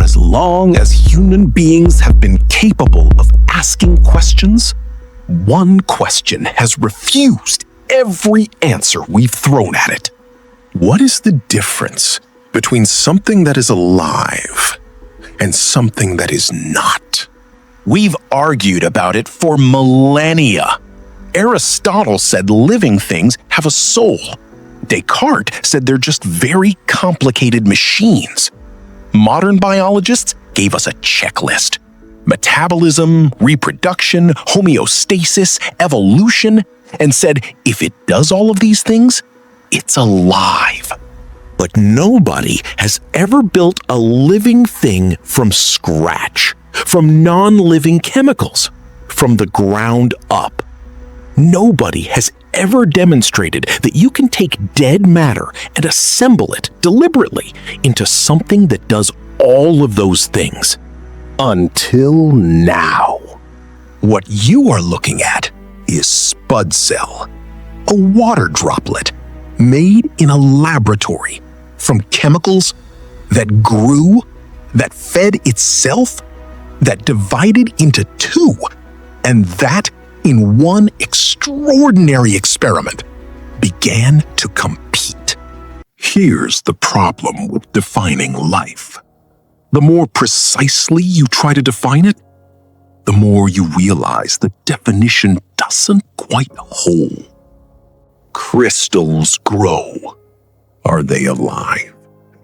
For as long as human beings have been capable of asking questions, one question has refused every answer we've thrown at it. What is the difference between something that is alive and something that is not? We've argued about it for millennia. Aristotle said living things have a soul. Descartes said they're just very complicated machines. Modern biologists gave us a checklist. Metabolism, reproduction, homeostasis, evolution, and said if it does all of these things, it's alive. But nobody has ever built a living thing from scratch, from non-living chemicals, from the ground up. Nobody has ever demonstrated that you can take dead matter and assemble it deliberately into something that does all of those things. Until now. What you are looking at is SpudCell, a water droplet made in a laboratory from chemicals that grew, that fed itself, that divided into two, and that, in one extraordinary experiment, began to compete. Here's the problem with defining life. The more precisely you try to define it, the more you realize the definition doesn't quite hold. Crystals grow. Are they alive?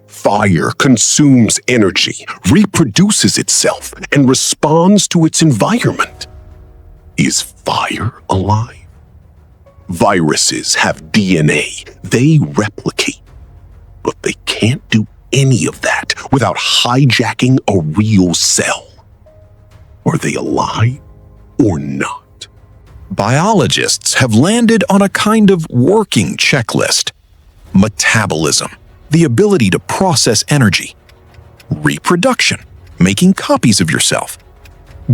Fire consumes energy, reproduces itself, and responds to its environment. Is fire alive? Viruses have DNA. They replicate. But they can't do any of that without hijacking a real cell. Are they alive or not? Biologists have landed on a kind of working checklist. Metabolism, the ability to process energy. Reproduction, making copies of yourself.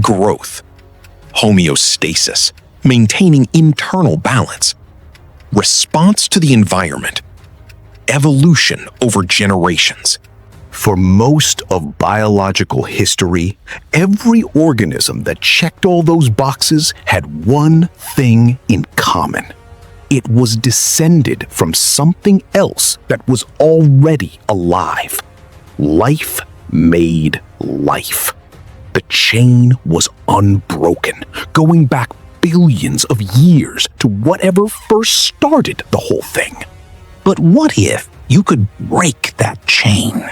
Growth. Homeostasis, maintaining internal balance. Response to the environment. Evolution over generations. For most of biological history, every organism that checked all those boxes had one thing in common. It was descended from something else that was already alive. Life made life. The chain was unbroken, going back billions of years to whatever first started the whole thing. But what if you could break that chain?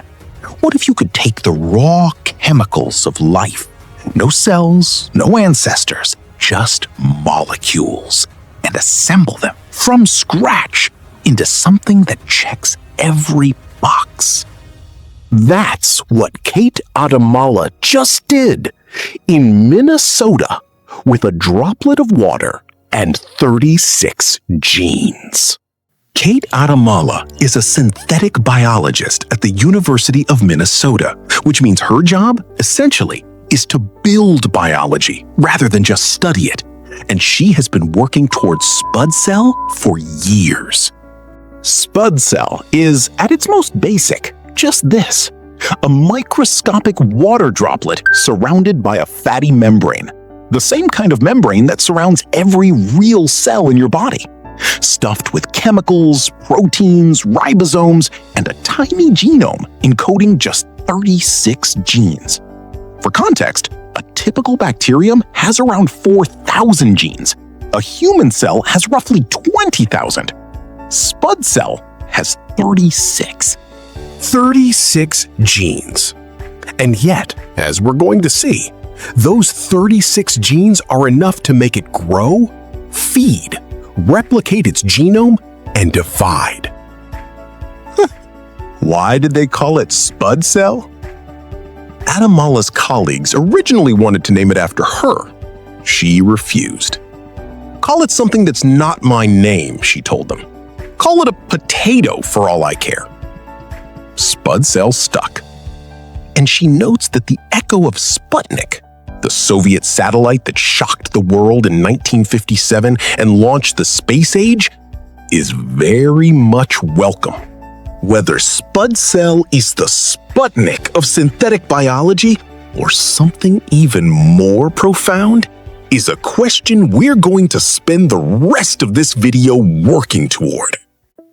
What if you could take the raw chemicals of life, no cells, no ancestors, just molecules, and assemble them from scratch into something that checks every box? That's what Kate Adamala just did in Minnesota with a droplet of water and 36 genes. Kate Adamala is a synthetic biologist at the University of Minnesota, which means her job, essentially, is to build biology rather than just study it. And she has been working towards SpudCell for years. SpudCell is, at its most basic, just this: a microscopic water droplet surrounded by a fatty membrane, the same kind of membrane that surrounds every real cell in your body, stuffed with chemicals, proteins, ribosomes, and a tiny genome encoding just 36 genes. For context, a typical bacterium has around 4,000 genes. A human cell has roughly 20,000. SpudCell has 36. 36 genes. And yet, as we're going to see, those 36 genes are enough to make it grow, feed, replicate its genome, and divide. Why did they call it SpudCell? Adamala's colleagues originally wanted to name it after her. She refused. Call it something that's not my name, she told them. Call it a potato for all I care. SpudCell stuck. And she notes that the echo of Sputnik, the Soviet satellite that shocked the world in 1957 and launched the space age, is very much welcome. Whether SpudCell is the Sputnik of synthetic biology or something even more profound is a question we're going to spend the rest of this video working toward.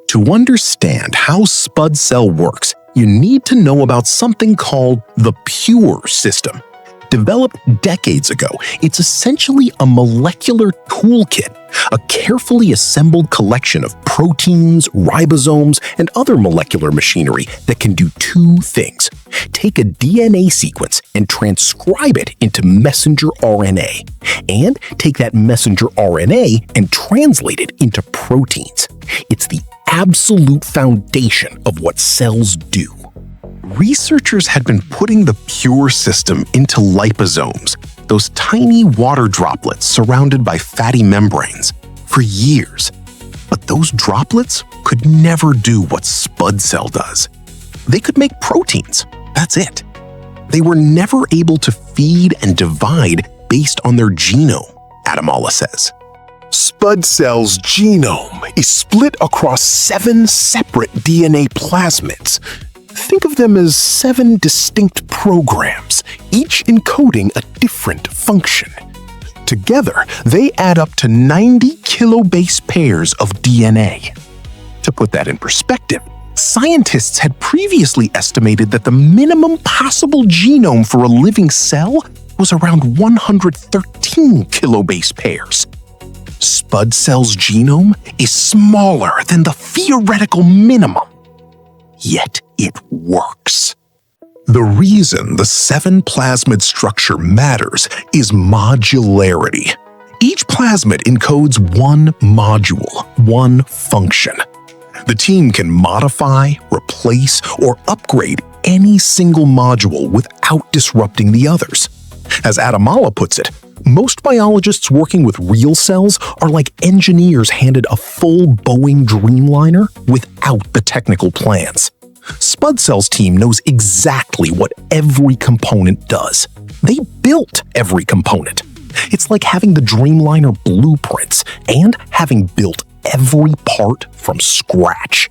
To understand how SpudCell works, you need to know about something called the Pure system. Developed decades ago, it's essentially a molecular toolkit, a carefully assembled collection of proteins, ribosomes, and other molecular machinery that can do two things: take a DNA sequence and transcribe it into messenger RNA, and take that messenger RNA and translate it into proteins. It's the absolute foundation of what cells do. Researchers had been putting the Pure system into liposomes, those tiny water droplets surrounded by fatty membranes, for years. But those droplets could never do what SpudCell does. They could make proteins, that's it. They were never able to feed and divide based on their genome, Adamala says. SpudCell's genome is split across 7 separate DNA plasmids. Think of them as 7 distinct programs, each encoding a different function. Together, they add up to 90 kilobase pairs of DNA. To put that in perspective, scientists had previously estimated that the minimum possible genome for a living cell was around 113 kilobase pairs. SpudCell's genome is smaller than the theoretical minimum. Yet it works. The reason the 7 plasmid structure matters is modularity. Each plasmid encodes one module, one function. The team can modify, replace, or upgrade any single module without disrupting the others. As Adamala puts it, most biologists working with real cells are like engineers handed a full Boeing Dreamliner without the technical plans. SpudCell's team knows exactly what every component does. They built every component. It's like having the Dreamliner blueprints and having built every part from scratch.